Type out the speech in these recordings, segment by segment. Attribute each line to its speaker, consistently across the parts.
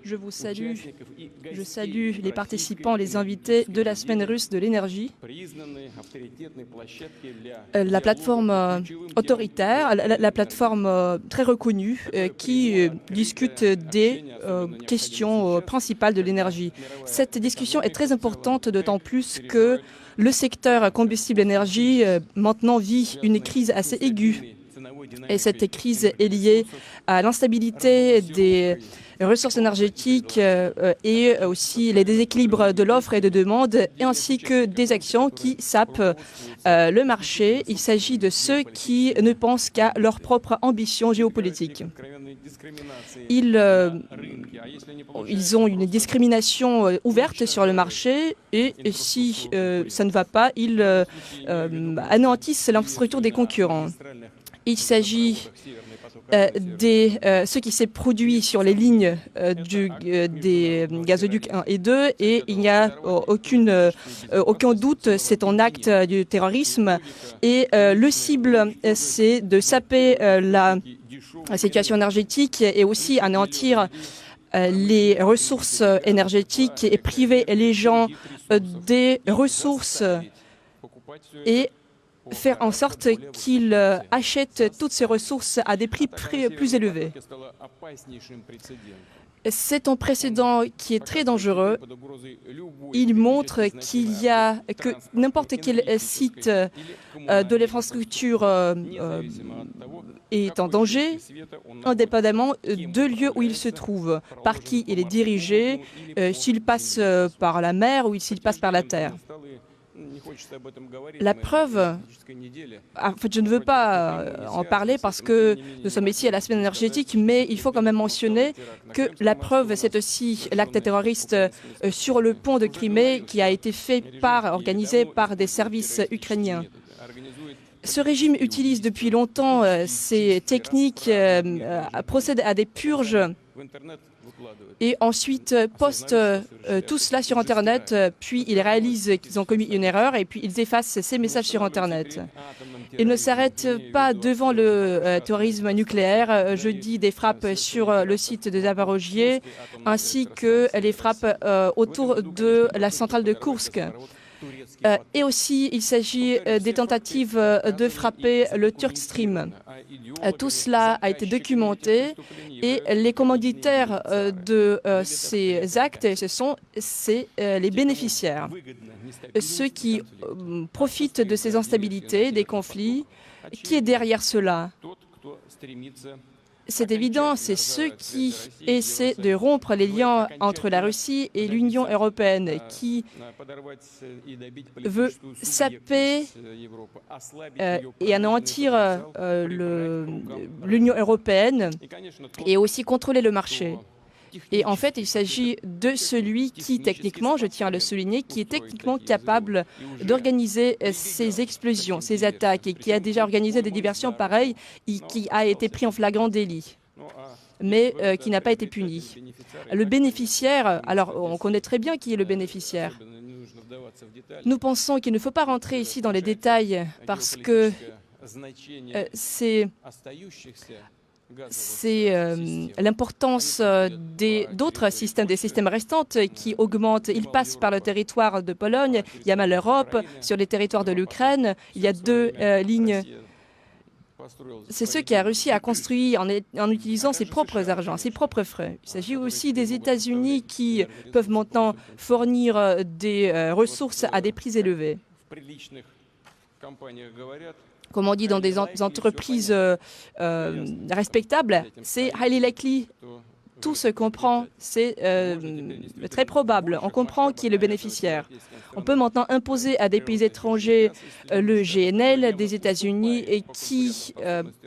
Speaker 1: Je vous salue. Je salue les participants, les invités de la semaine russe de l'énergie. La plateforme autoritaire, la plateforme très reconnue qui discute des questions principales de l'énergie. Cette discussion est très importante, d'autant plus que le secteur combustible-énergie maintenant vit une crise assez aiguë. Et cette crise est liée à l'instabilité des ressources énergétiques et aussi les déséquilibres de l'offre et de demande, ainsi que des actions qui sapent le marché. Il s'agit de ceux qui ne pensent qu'à leur propre ambition géopolitique. Ils ont une discrimination ouverte sur le marché et si ça ne va pas, ils anéantissent l'infrastructure des concurrents. Il s'agit ce qui s'est produit sur les lignes des gazoducs 1 et 2 et il n'y a aucun doute, c'est un acte du terrorisme et le cible, c'est de saper la situation énergétique et aussi anéantir les ressources énergétiques et priver les gens des ressources et faire en sorte qu'ils achètent toutes ces ressources à des prix plus élevés. C'est un précédent qui est très dangereux. Il montre que n'importe quel site de l'infrastructure est en danger, indépendamment de lieu où il se trouve, par qui il est dirigé, s'il passe par la mer ou s'il passe par la terre. La preuve, en fait, je ne veux pas en parler parce que nous sommes ici à la semaine énergétique, mais il faut quand même mentionner que la preuve, c'est aussi l'acte terroriste sur le pont de Crimée qui a été organisé par des services ukrainiens. Ce régime utilise depuis longtemps ces techniques, procède à des purges et ensuite postent tout cela sur Internet, puis ils réalisent qu'ils ont commis une erreur et puis ils effacent ces messages sur Internet. Ils ne s'arrêtent pas devant le terrorisme nucléaire. Jeudi, des frappes sur le site de Zaporojye ainsi que les frappes autour de la centrale de Koursk. Et aussi, il s'agit des tentatives de frapper le Turk Stream. Tout cela a été documenté et les commanditaires de ces actes, ce sont les bénéficiaires, ceux qui profitent de ces instabilités, des conflits. Qui est derrière cela? C'est évident, c'est ceux qui essaient de rompre les liens entre la Russie et l'Union européenne, qui veut saper et anéantir l'Union européenne et aussi contrôler le marché. Et en fait, il s'agit de celui qui, techniquement, je tiens à le souligner, qui est techniquement capable d'organiser ces explosions, ces attaques, et qui a déjà organisé des diversions pareilles, et qui a été pris en flagrant délit, mais qui n'a pas été puni. Le bénéficiaire, alors on connaît très bien qui est le bénéficiaire. Nous pensons qu'il ne faut pas rentrer ici dans les détails parce que c'est l'importance d'autres systèmes, des systèmes restants qui augmentent. Ils passent par le territoire de Pologne, il y a mal l'Europe, sur les territoires de l'Ukraine, il y a deux lignes. C'est ce qui a réussi à construire en utilisant ses propres argents, ses propres frais. Il s'agit aussi des États-Unis qui peuvent maintenant fournir des ressources à des prix élevés. Comme on dit dans des entreprises respectables, c'est highly likely. Tout se comprend, c'est très probable. On comprend qui est le bénéficiaire. On peut maintenant imposer à des pays étrangers le GNL des États-Unis et qui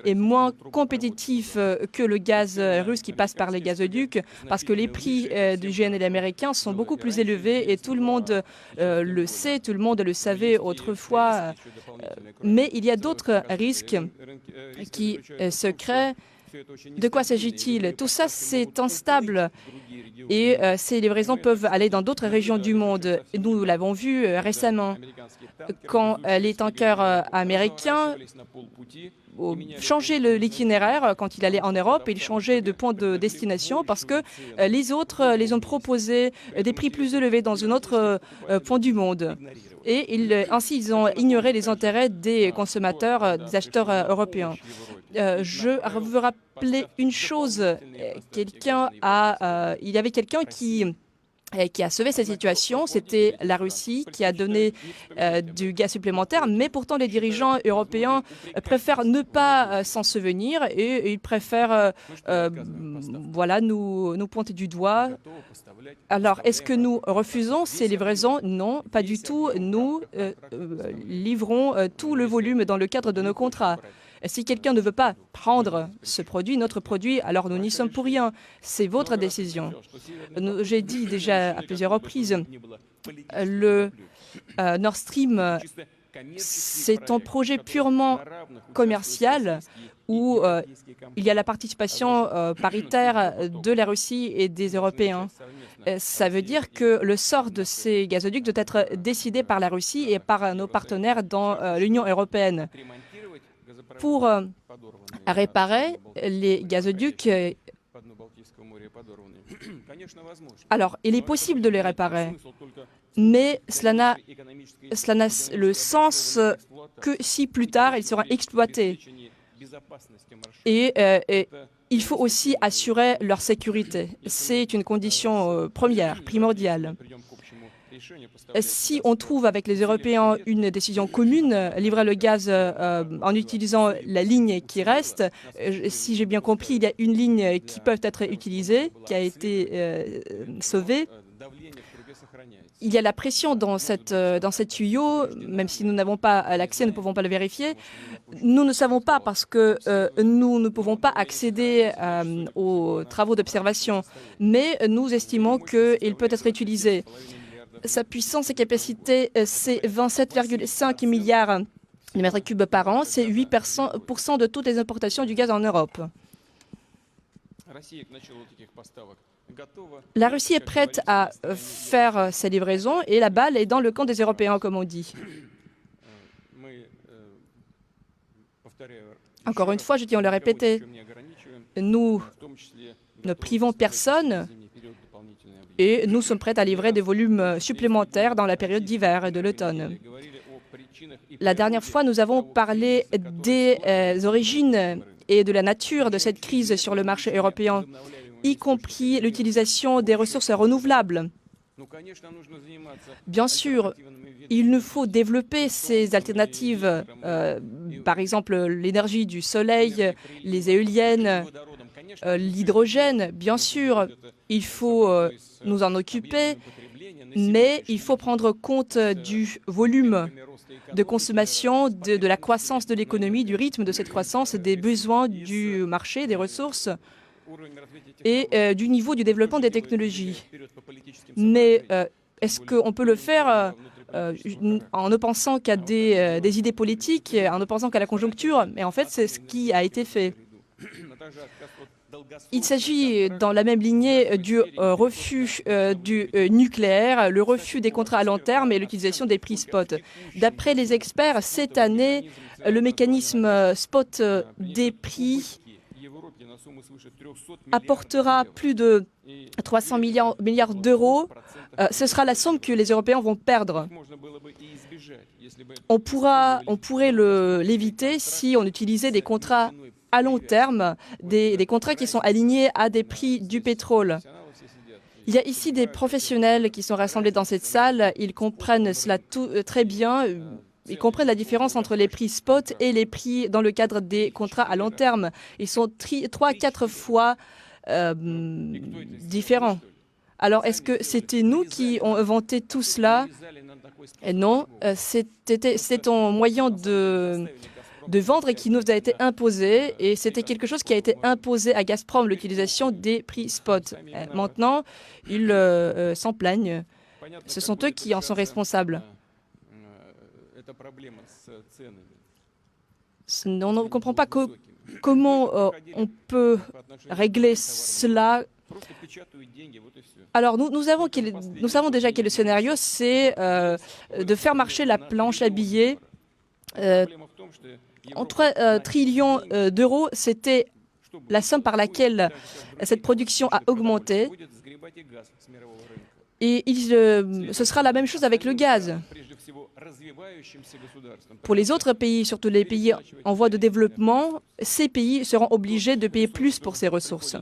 Speaker 1: est moins compétitif que le gaz russe qui passe par les gazoducs parce que les prix du GNL américain sont beaucoup plus élevés et tout le monde le sait, tout le monde le savait autrefois. Mais il y a d'autres risques qui se créent. De quoi s'agit-il? Tout ça, c'est instable et ces livraisons peuvent aller dans d'autres régions du monde. Nous l'avons vu récemment quand les tankers américains changé l'itinéraire quand il allait en Europe, et il changeait de point de destination parce que les autres les ont proposé des prix plus élevés dans un autre point du monde. Et ainsi, ils ont ignoré les intérêts des consommateurs, des acheteurs européens. Je veux rappeler une chose. Il y avait quelqu'un qui a sauvé cette situation, c'était la Russie qui a donné du gaz supplémentaire, mais pourtant les dirigeants européens préfèrent ne pas s'en souvenir et ils préfèrent nous pointer du doigt. Alors, est-ce que nous refusons ces livraisons? Non, pas du tout. Nous livrons tout le volume dans le cadre de nos contrats. Si quelqu'un ne veut pas prendre ce produit, notre produit, alors nous n'y sommes pour rien. C'est votre décision. J'ai dit déjà à plusieurs reprises, le Nord Stream, c'est un projet purement commercial où il y a la participation paritaire de la Russie et des Européens. Ça veut dire que le sort de ces gazoducs doit être décidé par la Russie et par nos partenaires dans l'Union européenne. Pour réparer les gazoducs, alors il est possible de les réparer, mais cela n'a le sens que si plus tard ils seront exploités. Et il faut aussi assurer leur sécurité. C'est une condition primordiale. Si on trouve avec les Européens une décision commune, livrer le gaz en utilisant la ligne qui reste, si j'ai bien compris, il y a une ligne qui peut être utilisée, qui a été sauvée. Il y a la pression dans cette tuyau, même si nous n'avons pas l'accès, nous ne pouvons pas le vérifier. Nous ne savons pas parce que nous ne pouvons pas accéder aux travaux d'observation, mais nous estimons qu'il peut être utilisé. Sa puissance et capacité, c'est 27,5 milliards de mètres cubes par an. C'est 8% de toutes les importations du gaz en Europe. La Russie est prête à faire ces livraisons et la balle est dans le camp des Européens, comme on dit. Encore une fois, je tiens à le répéter, nous ne privons personne et nous sommes prêts à livrer des volumes supplémentaires dans la période d'hiver et de l'automne. La dernière fois, nous avons parlé des origines et de la nature de cette crise sur le marché européen, y compris l'utilisation des ressources renouvelables. Bien sûr, il nous faut développer ces alternatives, par exemple l'énergie du soleil, les éoliennes, l'hydrogène. Bien sûr, il faut nous en occuper, mais il faut prendre compte du volume de consommation, de la croissance de l'économie, du rythme de cette croissance, des besoins du marché, des ressources et du niveau du développement des technologies. Mais est-ce qu'on peut le faire en ne pensant qu'à des idées politiques, en ne pensant qu'à la conjoncture? Mais en fait, c'est ce qui a été fait. Il s'agit dans la même lignée du refus du nucléaire, le refus des contrats à long terme et l'utilisation des prix spot. D'après les experts, cette année, le mécanisme spot des prix apportera plus de 300 milliards d'euros. Ce sera la somme que les Européens vont perdre. On pourrait l'éviter si on utilisait des contrats à long terme, des contrats qui sont alignés à des prix du pétrole. Il y a ici des professionnels qui sont rassemblés dans cette salle. Ils comprennent cela très bien. Ils comprennent la différence entre les prix spot et les prix dans le cadre des contrats à long terme. Ils sont 3-4 fois différents. Alors, est-ce que c'était nous qui avons inventé tout cela? Non, c'est un moyen de vendre et qui nous a été imposé, et c'était quelque chose qui a été imposé à Gazprom, l'utilisation des prix spot. Maintenant, ils s'en plaignent. Ce sont eux qui en sont responsables. On ne comprend pas comment on peut régler cela. Alors, nous savons déjà quel est le scénario, c'est de faire marcher la planche à billets. En 3 trillions d'euros, c'était la somme par laquelle cette production a augmenté. Et ce sera la même chose avec le gaz. Pour les autres pays, surtout les pays en voie de développement, ces pays seront obligés de payer plus pour ces ressources.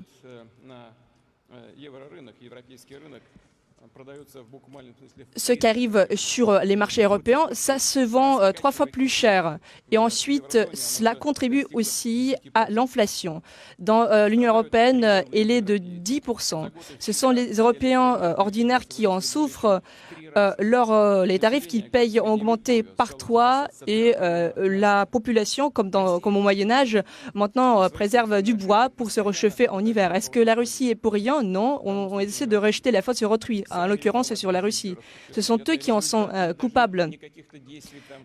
Speaker 1: Ce qui arrive sur les marchés européens, ça se vend 3 fois plus cher. Et ensuite, cela contribue aussi à l'inflation. Dans l'Union européenne, elle est de 10%. Ce sont les Européens ordinaires qui en souffrent. Les tarifs qu'ils payent ont augmenté par 3 et la population, comme au Moyen-Âge, maintenant préserve du bois pour se réchauffer en hiver. Est-ce que la Russie est pour rien? Non, on essaie de rejeter la faute sur autrui. En l'occurrence, sur la Russie. Ce sont eux qui en sont coupables.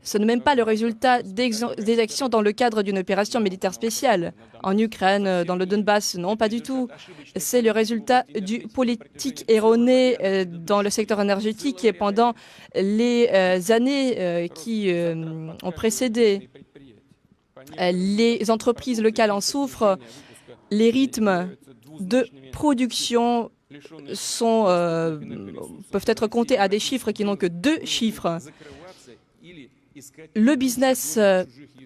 Speaker 1: Ce n'est même pas le résultat des actions dans le cadre d'une opération militaire spéciale. En Ukraine, dans le Donbass, non, pas du tout. C'est le résultat du politique erroné dans le secteur énergétique et pendant les années qui ont précédé. Les entreprises locales en souffrent. Les rythmes de production peuvent être comptés à des chiffres qui n'ont que 2 chiffres. Le business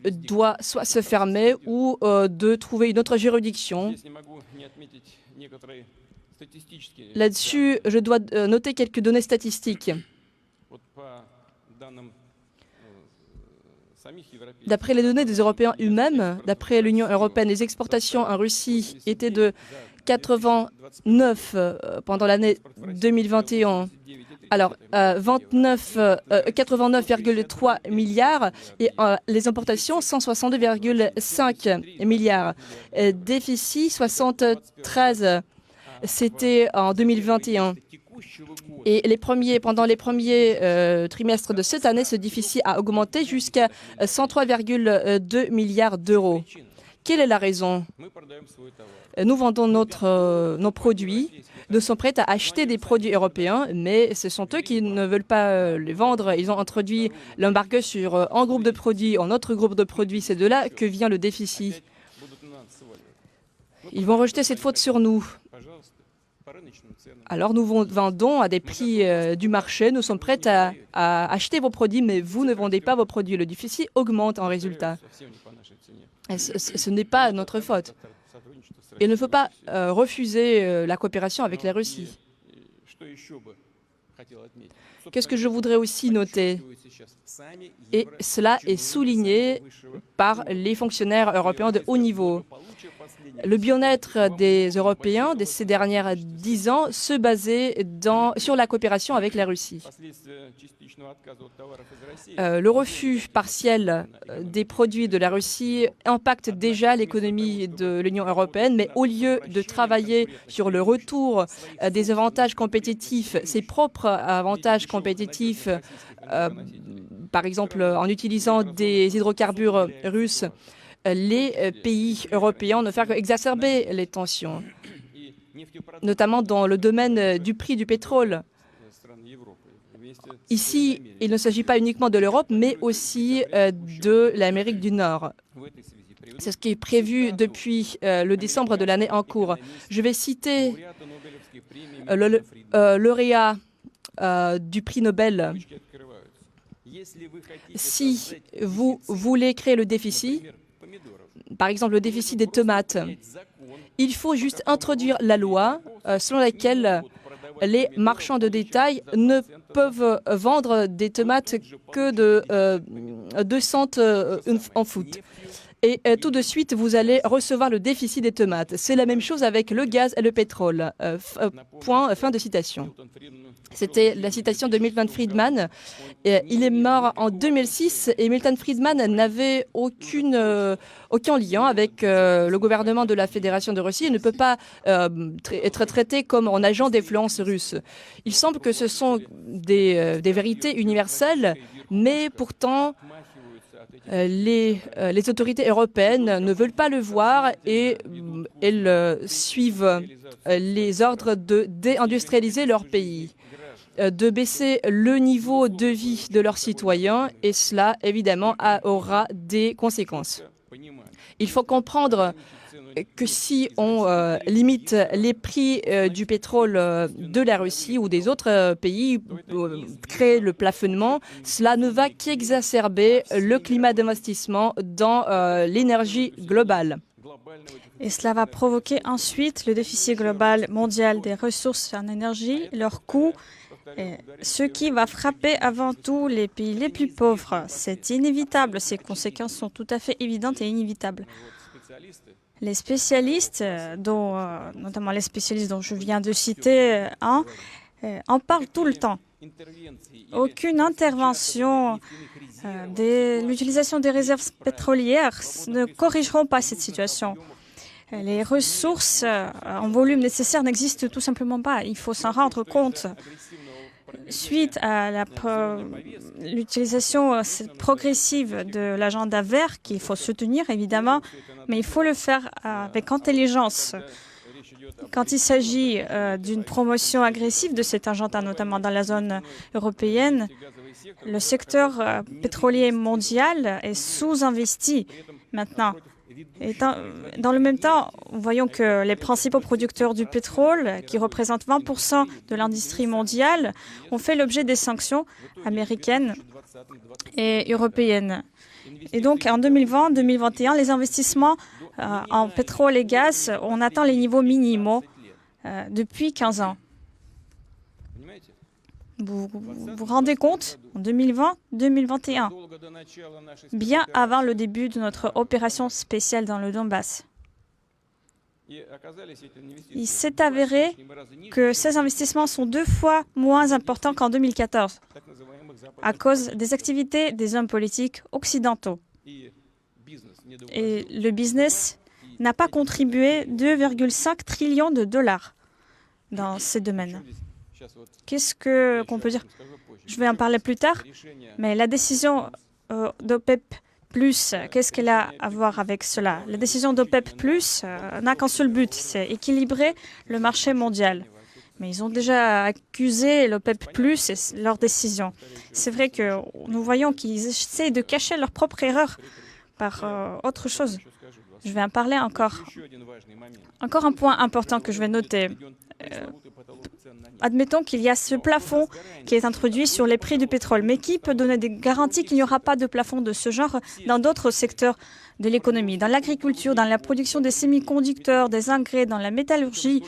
Speaker 1: doit soit se fermer ou de trouver une autre juridiction. Là-dessus, je dois noter quelques données statistiques. D'après les données des Européens eux-mêmes, d'après l'Union européenne, les exportations en Russie étaient de 89 pendant l'année 2021. Alors, 89,3 milliards et les importations, 162,5 milliards. Déficit, 73, c'était en 2021. Et pendant les premiers trimestres de cette année, ce déficit a augmenté jusqu'à 103,2 milliards d'euros. Quelle est la raison? Nous vendons nos produits. Nous sommes prêts à acheter des produits européens, mais ce sont eux qui ne veulent pas les vendre. Ils ont introduit l'embargo sur un groupe de produits, un autre groupe de produits. C'est de là que vient le déficit. Ils vont rejeter cette faute sur nous. Alors nous vendons à des prix du marché. Nous sommes prêts à acheter vos produits, mais vous ne vendez pas vos produits. Le déficit augmente en résultat. Ce n'est pas notre faute. Il ne faut pas refuser la coopération avec la Russie. Qu'est-ce que je voudrais aussi noter? Et cela est souligné par les fonctionnaires européens de haut niveau. Le bien-être des Européens de ces dernières 10 ans se basait sur la coopération avec la Russie. Le refus partiel des produits de la Russie impacte déjà l'économie de l'Union européenne, mais au lieu de travailler sur le retour des avantages compétitifs, ses propres avantages compétitifs, par exemple en utilisant des hydrocarbures russes, les pays européens ne font qu'exacerber les tensions, notamment dans le domaine du prix du pétrole. Ici, il ne s'agit pas uniquement de l'Europe, mais aussi de l'Amérique du Nord. C'est ce qui est prévu depuis le décembre de l'année en cours. Je vais citer le lauréat du prix Nobel. Si vous voulez créer le déficit, par exemple le déficit des tomates, il faut juste introduire la loi selon laquelle les marchands de détail ne peuvent vendre des tomates que de 2 cents en foot. Et tout de suite, vous allez recevoir le déficit des tomates. C'est la même chose avec le gaz et le pétrole. Fin de citation. C'était la citation de Milton Friedman. Il est mort en 2006 et Milton Friedman n'avait aucun lien avec le gouvernement de la Fédération de Russie et ne peut pas être traité comme un agent d'influence russe. Il semble que ce sont des vérités universelles, mais pourtant les autorités européennes ne veulent pas le voir et elles suivent les ordres de déindustrialiser leur pays. de baisser le niveau de vie de leurs citoyens et cela, évidemment, aura des conséquences. Il faut comprendre que si on limite les prix du pétrole de la Russie ou des autres pays, créer le plafonnement, cela ne va qu'exacerber le climat d'investissement dans l'énergie globale.
Speaker 2: Et cela va provoquer ensuite le déficit global mondial des ressources en énergie, leur coût, ce qui va frapper avant tout les pays les plus pauvres. C'est inévitable, ces conséquences sont tout à fait évidentes et inévitables. Les spécialistes, notamment les spécialistes dont je viens de citer en parlent tout le temps. Aucune intervention l'utilisation des réserves pétrolières ne corrigeront pas cette situation. Les ressources en volume nécessaire n'existent tout simplement pas. Il faut s'en rendre compte. Suite à l'utilisation progressive de l'agenda vert, qu'il faut soutenir évidemment, mais il faut le faire avec intelligence. Quand il s'agit d'une promotion agressive de cet agenda, notamment dans la zone européenne, le secteur pétrolier mondial est sous-investi maintenant. Et dans le même temps, voyons que les principaux producteurs du pétrole, qui représentent 20% de l'industrie mondiale, ont fait l'objet des sanctions américaines et européennes. Et donc, en 2020-2021, les investissements en pétrole et gaz ont atteint les niveaux minimaux depuis 15 ans. Vous vous rendez compte, en 2020-2021, bien avant le début de notre opération spéciale dans le Donbass. Il s'est avéré que ces investissements sont 2 fois moins importants qu'en 2014 à cause des activités des hommes politiques occidentaux. Et le business n'a pas contribué 2,5 trillions de dollars dans ces domaines. Qu'est-ce qu'on peut dire? Je vais en parler plus tard, mais la décision d'OPEP+, qu'est-ce qu'elle a à voir avec cela? La décision d'OPEP+, n'a qu'un seul but, c'est équilibrer le marché mondial. Mais ils ont déjà accusé l'OPEP+, et leur décision. C'est vrai que nous voyons qu'ils essaient de cacher leur propre erreur par autre chose. Je vais en parler encore. Encore un point important que je vais noter. Admettons qu'il y a ce plafond qui est introduit sur les prix du pétrole, mais qui peut donner des garanties qu'il n'y aura pas de plafond de ce genre dans d'autres secteurs de l'économie, dans l'agriculture, dans la production des semi-conducteurs, des engrais, dans la métallurgie,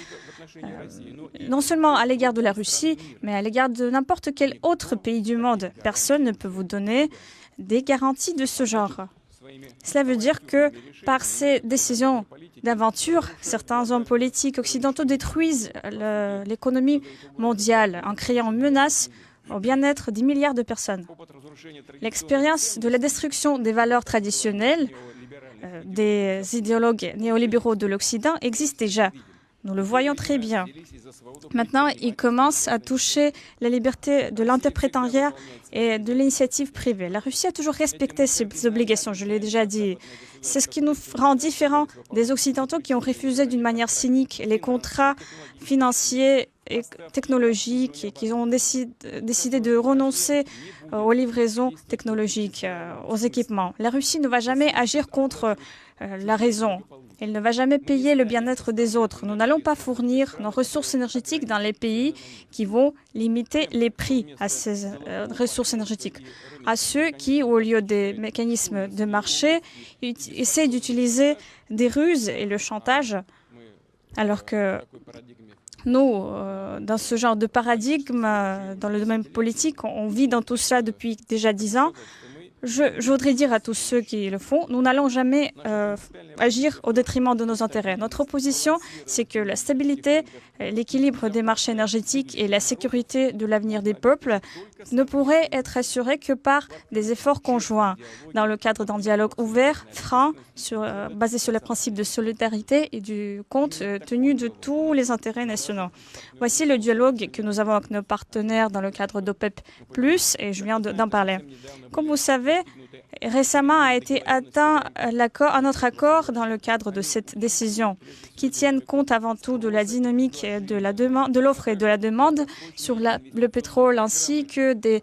Speaker 2: non seulement à l'égard de la Russie, mais à l'égard de n'importe quel autre pays du monde. Personne ne peut vous donner des garanties de ce genre. Cela veut dire que par ces décisions d'aventure, certains hommes politiques occidentaux détruisent l'économie mondiale en créant une menace au bien-être des milliards de personnes. L'expérience de la destruction des valeurs traditionnelles des idéologues néolibéraux de l'Occident existe déjà. Nous le voyons très bien. Maintenant, ils commencent à toucher la liberté de l'interprétariat et de l'initiative privée. La Russie a toujours respecté ses obligations, je l'ai déjà dit. C'est ce qui nous rend différents des Occidentaux qui ont refusé d'une manière cynique les contrats financiers et technologiques et qui ont décidé de renoncer aux livraisons technologiques, aux équipements. La Russie ne va jamais agir contre la raison. Elle ne va jamais payer le bien-être des autres. Nous n'allons pas fournir nos ressources énergétiques dans les pays qui vont limiter les prix à ces ressources énergétiques. À ceux qui, au lieu des mécanismes de marché, essaient d'utiliser des ruses et le chantage, alors que nous, dans ce genre de paradigme, dans le domaine politique, on vit dans tout cela depuis déjà 10 ans. Je voudrais dire à tous ceux qui le font, nous n'allons jamais agir au détriment de nos intérêts. Notre position, c'est que la stabilité, l'équilibre des marchés énergétiques et la sécurité de l'avenir des peuples ne pourraient être assurés que par des efforts conjoints, dans le cadre d'un dialogue ouvert, franc, basé sur les principes de solidarité et du compte tenu de tous les intérêts nationaux. Voici le dialogue que nous avons avec nos partenaires dans le cadre d'OPEP+, et je viens d'en parler. Comme vous savez, savez, récemment a été atteint un autre accord dans le cadre de cette décision qui tienne compte avant tout de la dynamique de l'offre et de la demande sur le pétrole ainsi que des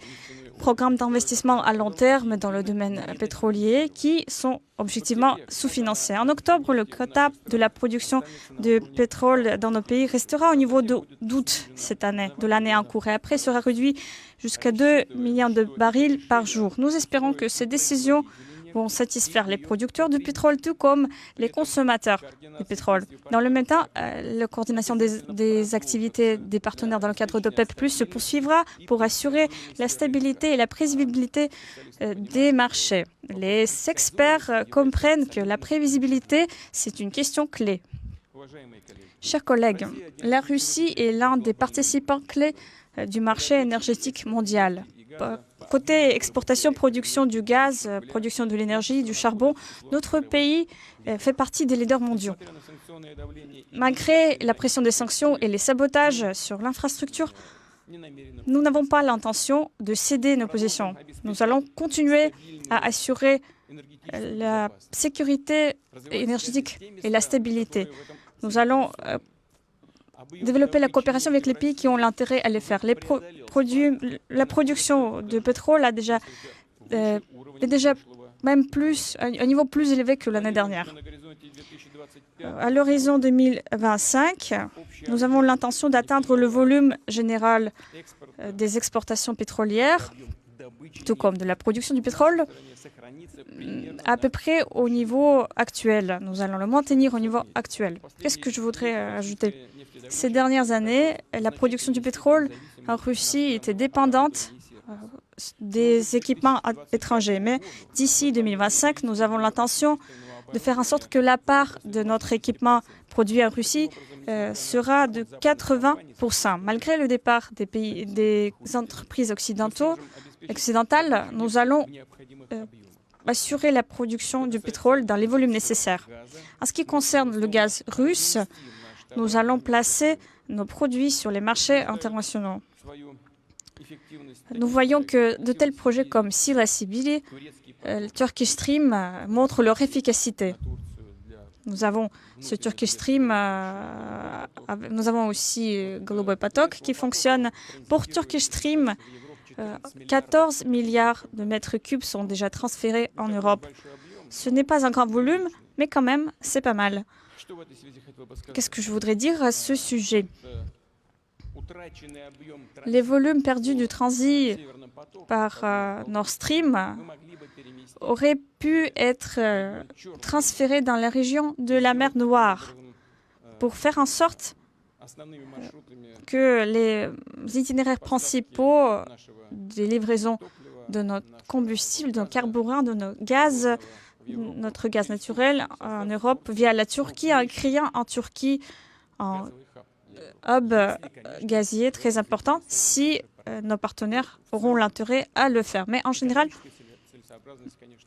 Speaker 2: programmes d'investissement à long terme dans le domaine pétrolier qui sont objectivement sous-financés. En octobre, le quota de la production de pétrole dans nos pays restera au niveau d'août cette année, de l'année en cours, et après sera réduit jusqu'à 2 millions de barils par jour. Nous espérons que ces décisions vont satisfaire les producteurs de pétrole tout comme les consommateurs de pétrole. Dans le même temps, la coordination des activités des partenaires dans le cadre d'OPEP+ se poursuivra pour assurer la stabilité et la prévisibilité des marchés. Les experts comprennent que la prévisibilité, c'est une question clé. Chers collègues, la Russie est l'un des participants clés du marché énergétique mondial. Côté exportation, production du gaz, production de l'énergie, du charbon, notre pays fait partie des leaders mondiaux. Malgré la pression des sanctions et les sabotages sur l'infrastructure, nous n'avons pas l'intention de céder nos positions. Nous allons continuer à assurer la sécurité énergétique et la stabilité. Nous allons développer la coopération avec les pays qui ont l'intérêt à le faire. La production de pétrole est déjà même un niveau plus élevé que l'année dernière. À l'horizon 2025, nous avons l'intention d'atteindre le volume général des exportations pétrolières, tout comme de la production du pétrole, à peu près au niveau actuel. Nous allons le maintenir au niveau actuel. Qu'est-ce que je voudrais ajouter? Ces dernières années, la production du pétrole en Russie était dépendante des équipements étrangers. Mais d'ici 2025, nous avons l'intention de faire en sorte que la part de notre équipement produit en Russie sera de 80%. Malgré le départ des entreprises occidentales, nous allons assurer la production du pétrole dans les volumes nécessaires. En ce qui concerne le gaz russe, nous allons placer nos produits sur les marchés internationaux. Nous voyons que de tels projets comme Sila Sibiri, Turkish Stream montrent leur efficacité. Nous avons ce Turkish Stream, nous avons aussi Голубой поток qui fonctionne. Pour Turkish Stream, 14 milliards de mètres cubes sont déjà transférés en Europe. Ce n'est pas un grand volume, mais quand même, c'est pas mal. Qu'est-ce que je voudrais dire à ce sujet? Les volumes perdus du transit par Nord Stream auraient pu être transférés dans la région de la mer Noire pour faire en sorte que les itinéraires principaux des livraisons de notre combustible, de nos carburants, de nos gaz, notre gaz naturel en Europe via la Turquie, en créant en Turquie un hub gazier très important si nos partenaires auront l'intérêt à le faire. Mais en général,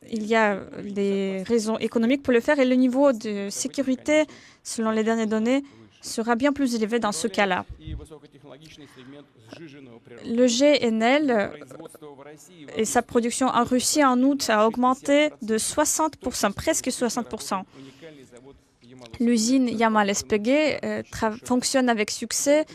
Speaker 2: il y a des raisons économiques pour le faire et le niveau de sécurité, selon les dernières données, sera bien plus élevé dans ce cas-là. Le GNL et sa production en Russie en août a augmenté de 60%, presque 60%. L'usine Yamal-SPG fonctionne avec succès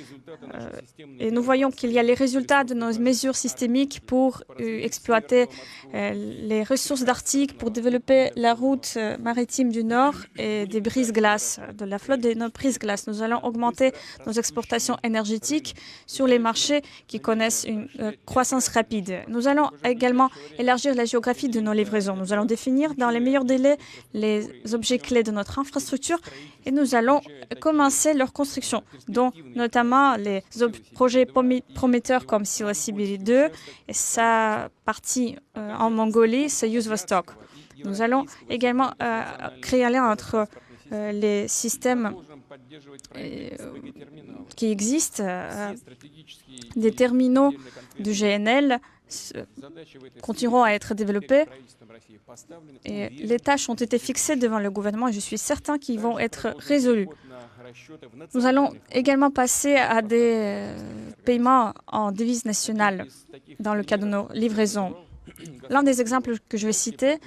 Speaker 2: et nous voyons qu'il y a les résultats de nos mesures systémiques pour exploiter les ressources d'Arctique, pour développer la route maritime du Nord et des brises-glaces, de la flotte de nos brises-glaces. Nous allons augmenter nos exportations énergétiques sur les marchés qui connaissent une croissance rapide. Nous allons également élargir la géographie de nos livraisons. Nous allons définir dans les meilleurs délais les objets clés de notre infrastructure et nous allons commencer leur construction, dont notamment les projets prometteurs comme Sila Sibiri 2 et sa partie en Mongolie, Soyuz Vostok. Nous allons également créer un lien entre les systèmes qui existent, des terminaux du GNL continueront à être développés. Et les tâches ont été fixées devant le gouvernement et je suis certain qu'ils vont être résolus. Nous allons également passer à des paiements en devises nationales dans le cas de nos livraisons. L'un des exemples que je vais citer,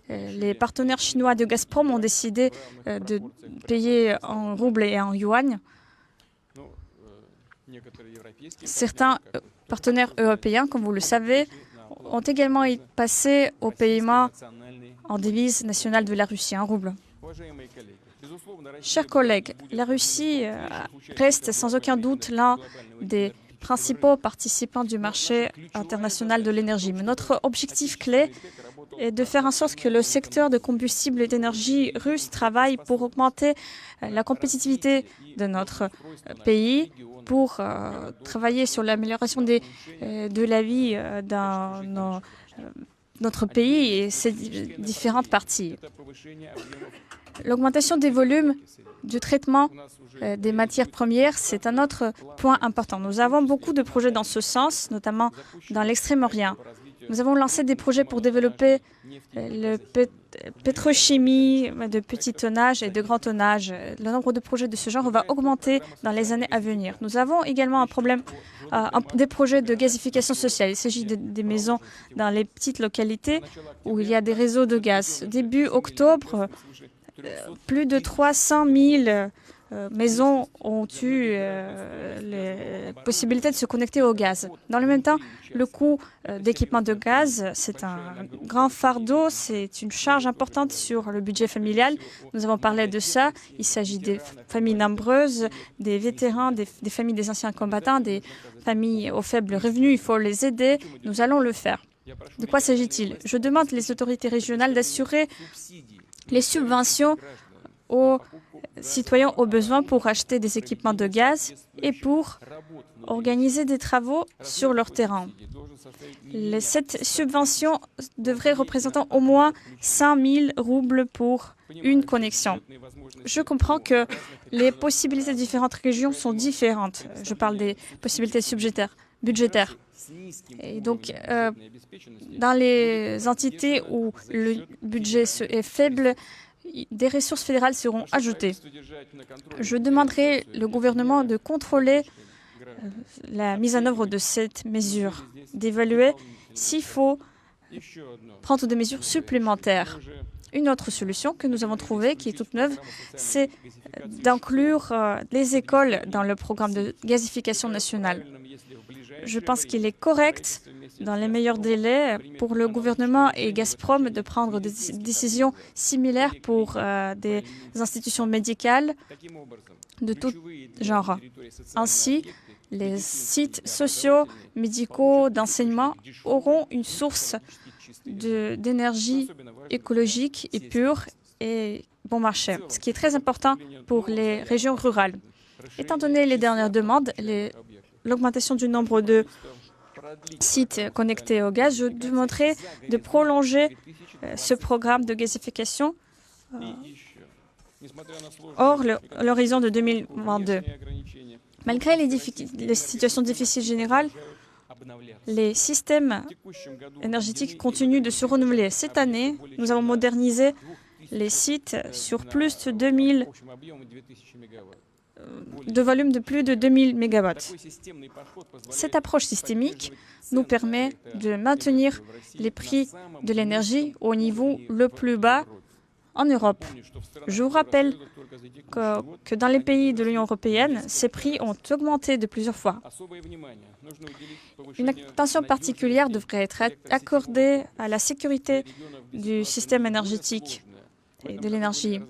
Speaker 2: les partenaires chinois de Gazprom ont décidé de payer en roubles et en yuan. Certains partenaires européens, comme vous le savez, ont également passé au paiement en devise nationale de la Russie, en roubles. Chers collègues, la Russie reste sans aucun doute l'un des principaux participants du marché international de l'énergie. Mais notre objectif clé est de faire en sorte que le secteur de combustible et d'énergie russe travaille pour augmenter la compétitivité de notre pays, pour travailler sur l'amélioration de la vie dans notre pays et ses différentes parties. L'augmentation des volumes du traitement des matières premières, c'est un autre point important. Nous avons beaucoup de projets dans ce sens, notamment dans l'Extrême-Orient. Nous avons lancé des projets pour développer la pétrochimie de petit tonnage et de grand tonnage. Le nombre de projets de ce genre va augmenter dans les années à venir. Nous avons également des projets de gazification sociale. Il s'agit des maisons dans les petites localités où il y a des réseaux de gaz. Début octobre, plus de 300 000 maisons ont eu la possibilité de se connecter au gaz. Dans le même temps, le coût d'équipement de gaz, c'est un grand fardeau, c'est une charge importante sur le budget familial. Nous avons parlé de ça. Il s'agit des familles nombreuses, des vétérans, des familles des anciens combattants, des familles aux faibles revenus. Il faut les aider. Nous allons le faire. De quoi s'agit-il? Je demande les autorités régionales d'assurer les subventions aux citoyens au besoin pour acheter des équipements de gaz et pour organiser des travaux sur leur terrain. Cette subvention devrait représenter au moins 100 000 roubles pour une connexion. Je comprends que les possibilités de différentes régions sont différentes. Je parle des possibilités budgétaires. Et donc, dans les entités où le budget est faible, des ressources fédérales seront ajoutées. Je demanderai au gouvernement de contrôler la mise en œuvre de cette mesure, d'évaluer s'il faut prendre des mesures supplémentaires. Une autre solution que nous avons trouvée, qui est toute neuve, c'est d'inclure les écoles dans le programme de gazification nationale. Je pense qu'il est correct, dans les meilleurs délais, pour le gouvernement et Gazprom de prendre des décisions similaires pour des institutions médicales de tout genre. Ainsi, les sites sociaux, médicaux, d'enseignement auront une source d'énergie écologique et pure et bon marché, ce qui est très important pour les régions rurales. Étant donné les dernières demandes, l'augmentation du nombre de sites connectés au gaz, je demanderai de prolonger ce programme de gazification hors l'horizon de 2022. Malgré les situations difficiles générales, les systèmes énergétiques continuent de se renouveler. Cette année, nous avons modernisé les sites sur plus de 2000 de volume de plus de 2000 MW. Cette approche systémique nous permet de maintenir les prix de l'énergie au niveau le plus bas en Europe. Je vous rappelle que dans les pays de l'Union européenne, ces prix ont augmenté de plusieurs fois. Une attention particulière devrait être accordée à la sécurité du système énergétique et de l'énergie.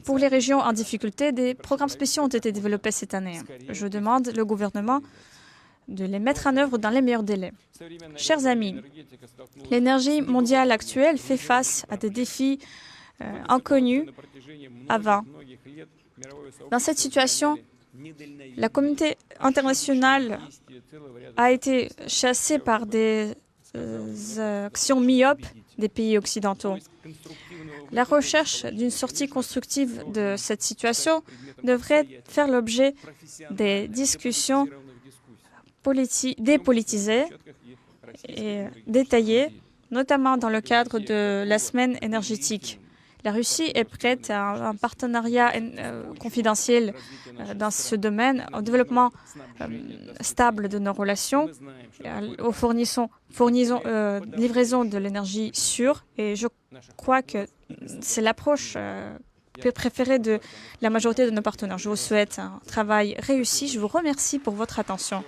Speaker 2: Pour les régions en difficulté, des programmes spéciaux ont été développés cette année. Je demande au gouvernement de les mettre en œuvre dans les meilleurs délais. Chers amis, l'énergie mondiale actuelle fait face à des défis inconnus avant. Dans cette situation, la communauté internationale a été chassée par des actions myopes des pays occidentaux. La recherche d'une sortie constructive de cette situation devrait faire l'objet des discussions dépolitisées et détaillées, notamment dans le cadre de la semaine énergétique. La Russie est prête à un partenariat confidentiel dans ce domaine, au développement stable de nos relations. livraison de l'énergie sûre. Et je crois que c'est l'approche préférée de la majorité de nos partenaires. Je vous souhaite un travail réussi. Je vous remercie pour votre attention.